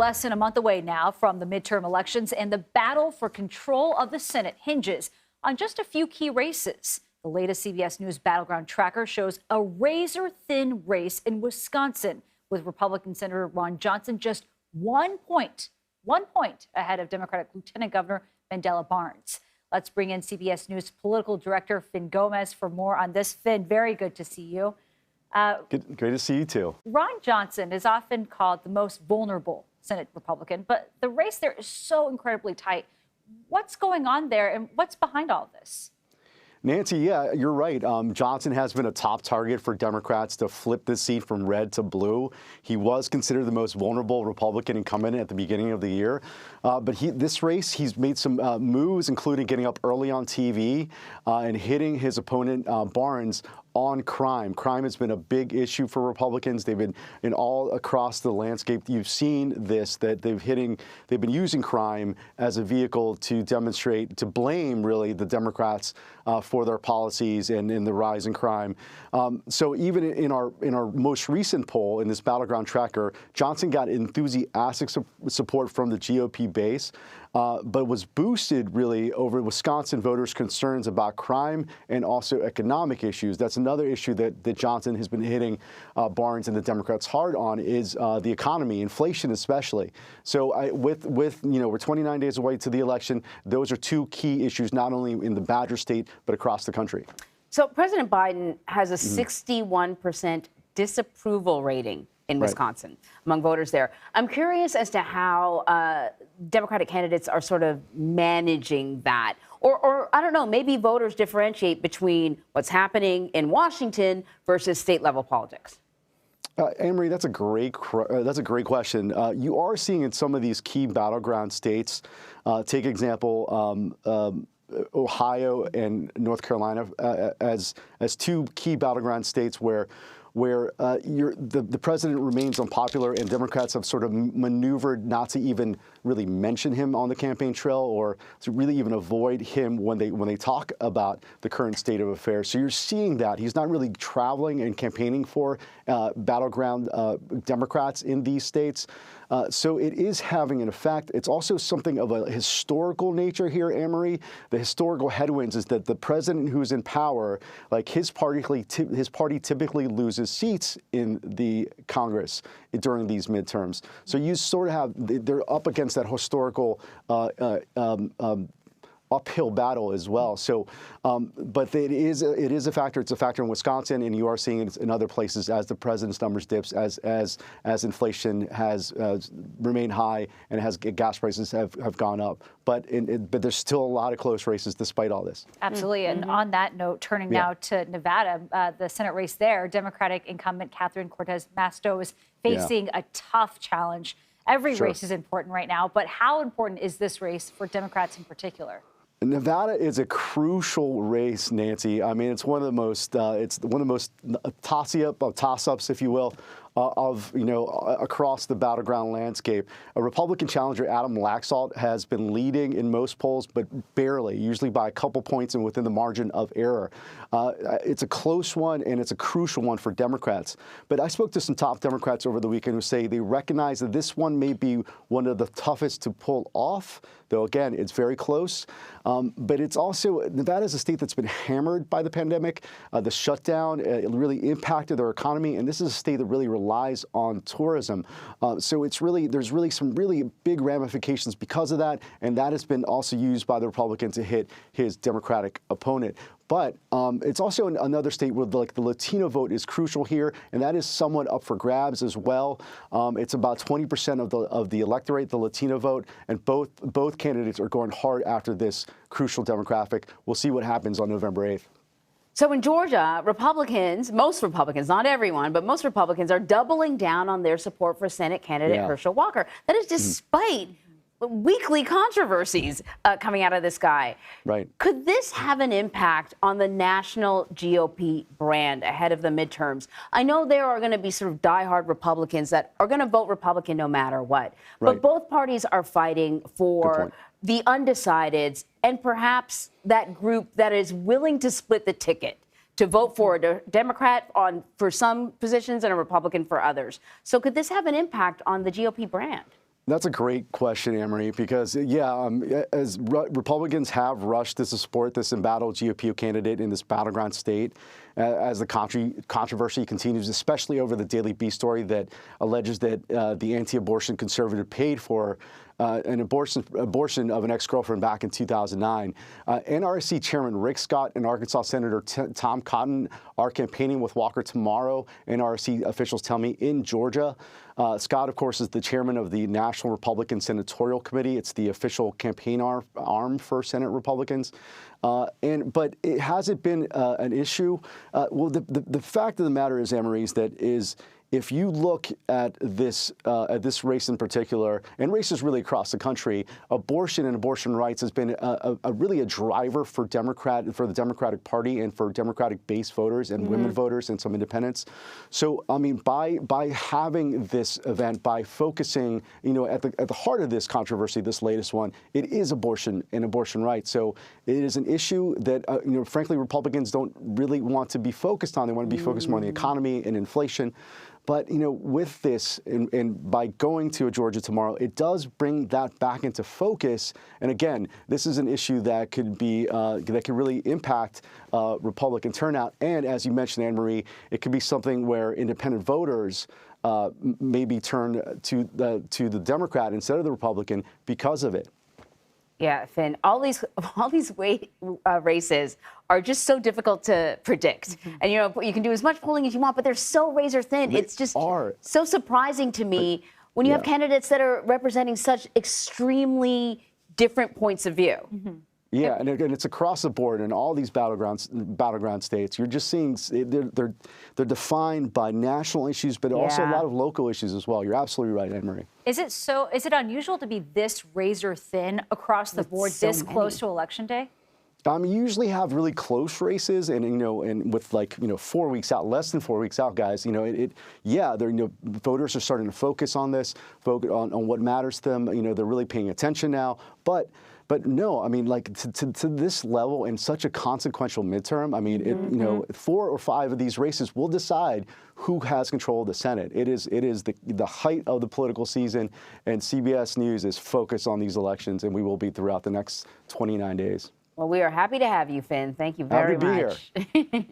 less than a month away now from the midterm elections, and the battle for control of the Senate hinges on just a few key races. The latest CBS News Battleground Tracker shows a razor-thin race in Wisconsin, with Republican Senator Ron Johnson just 1 point ahead of Democratic Lieutenant Governor Mandela Barnes. Let's bring in CBS News political director Finn Gomez for more on this. Finn, very good to see you. Great to see you too. Ron Johnson is often called the most vulnerable Senate Republican, but the race there is so incredibly tight. What's going on there, and what's behind all of this? Nancy, yeah, you're right. Johnson has been a top target for Democrats to flip this seat from red to blue. He was considered the most vulnerable Republican incumbent at the beginning of the year. But this race, he's made some moves, including getting up early on TV and hitting his opponent, Barnes, on crime. Crime has been a big issue for Republicans. They've been all across the landscape. You've seen this, that they've been using crime as a vehicle to demonstrate, to blame really the Democrats for their policies and in the rise in crime. So even in our most recent poll in this Battleground Tracker, Johnson got enthusiastic support from the GOP base, but was boosted really over Wisconsin voters' concerns about crime and also economic issues. That's another issue that Johnson has been hitting Barnes and the Democrats hard on, is the economy, inflation especially. So we're 29 days away to the election. Those are two key issues, not only in the Badger State, but across the country. So President Biden has a 61% disapproval rating in Wisconsin among voters there. I'm curious as to how Democratic candidates are sort of managing that. Or I don't know, maybe voters differentiate between what's happening in Washington versus state level politics. Anne-Marie, that's a great question. You are seeing in some of these key battleground states, take example, Ohio and North Carolina as two key battleground states where the president remains unpopular, and Democrats have sort of maneuvered not to even really mention him on the campaign trail, or to really even avoid him when they talk about the current state of affairs. So you're seeing that he's not really traveling and campaigning for battleground Democrats in these states. So it is having an effect. It's also something of a historical nature here, Anne-Marie. The historical headwinds is that the president who's in power, like his party typically loses seats in the Congress during these midterms. So you sort of have, they're up against that historical uphill battle as well. So, but it is a factor. It's a factor in Wisconsin, and you are seeing it in other places as the president's numbers dips, as inflation has remained high and as gas prices have gone up. But there's still a lot of close races despite all this. Absolutely. And on that note, turning now to Nevada, the Senate race there, Democratic incumbent Catherine Cortez Masto is facing a tough challenge. Every race is important right now, but how important is this race for Democrats in particular? Nevada is a crucial race, Nancy. I mean, it's one of the most toss-ups, if you will, across the battleground landscape. A Republican challenger, Adam Laxalt, has been leading in most polls, but barely, usually by a couple points and within the margin of error. It's a close one, and it's a crucial one for Democrats. But I spoke to some top Democrats over the weekend who say they recognize that this one may be one of the toughest to pull off, though, again, it's very close. But it's also, Nevada is a state that's been hammered by the pandemic. The shutdown it really impacted their economy, and this is a state that really relies on tourism. So there's really some really big ramifications because of that, and that has been also used by the Republican to hit his Democratic opponent. But it's also another state where the Latino vote is crucial here, and that is somewhat up for grabs as well. It's about 20% of the electorate, the Latino vote, and both candidates are going hard after this crucial demographic. We'll see what happens on November 8th. So in Georgia, most Republicans, not everyone, but most Republicans are doubling down on their support for Senate candidate Herschel Walker. That is despite weekly controversies coming out of this guy. Right. Could this have an impact on the national GOP brand ahead of the midterms? I know there are going to be sort of diehard Republicans that are going to vote Republican no matter what. Right. But both parties are fighting for the undecideds and perhaps that group that is willing to split the ticket to vote for a Democrat for some positions and a Republican for others. So could this have an impact on the GOP brand? That's a great question, Anne-Marie, because, as Republicans have rushed to support this embattled GOP candidate in this battleground state, as the controversy continues, especially over the Daily Beast story that alleges that the anti-abortion conservative paid for an abortion of an ex-girlfriend back in 2009. NRC Chairman Rick Scott and Arkansas Senator Tom Cotton are campaigning with Walker tomorrow, NRC officials tell me, in Georgia. Scott, of course, is the chairman of the National Republican Senatorial Committee. It's the official campaign arm for Senate Republicans. But it hasn't been an issue. Well, the fact of the matter is, Anne-Marie, is if you look at this race in particular, and races really across the country, abortion and abortion rights has been really a driver for the Democratic Party and for Democratic base voters and women voters and some independents. So, I mean, by having this event, by focusing, at the heart of this controversy, this latest one, it is abortion and abortion rights. So it is an issue that, frankly, Republicans don't really want to be focused on. They want to be focused more on the economy and inflation. But, with this and by going to Georgia tomorrow, it does bring that back into focus. And again, this is an issue that could be that could really impact Republican turnout. And as you mentioned, Anne-Marie, it could be something where independent voters maybe turn to the Democrat instead of the Republican because of it. Yeah, Finn, all these races are just so difficult to predict. And, you can do as much polling as you want, but they're so razor thin. It's just so surprising to me when you have candidates that are representing such extremely different points of view. Yeah, and it's across the board in all these battleground states. You're just seeing they're defined by national issues, but also a lot of local issues as well. You're absolutely right, Anne-Marie. Is it unusual to be this razor thin across the board, this close to Election Day? You usually have really close races, and and with 4 weeks out, less than 4 weeks out, guys. Voters are starting to focus on this, focus on what matters to them. They're really paying attention now, but no, I mean, to this level in such a consequential midterm, I mean, 4 or 5 of these races will decide who has control of the Senate. It is the height of the political season, and CBS News is focused on these elections, and we will be throughout the next 29 days. Well, we are happy to have you, Finn. Thank you very much. Happy to be here.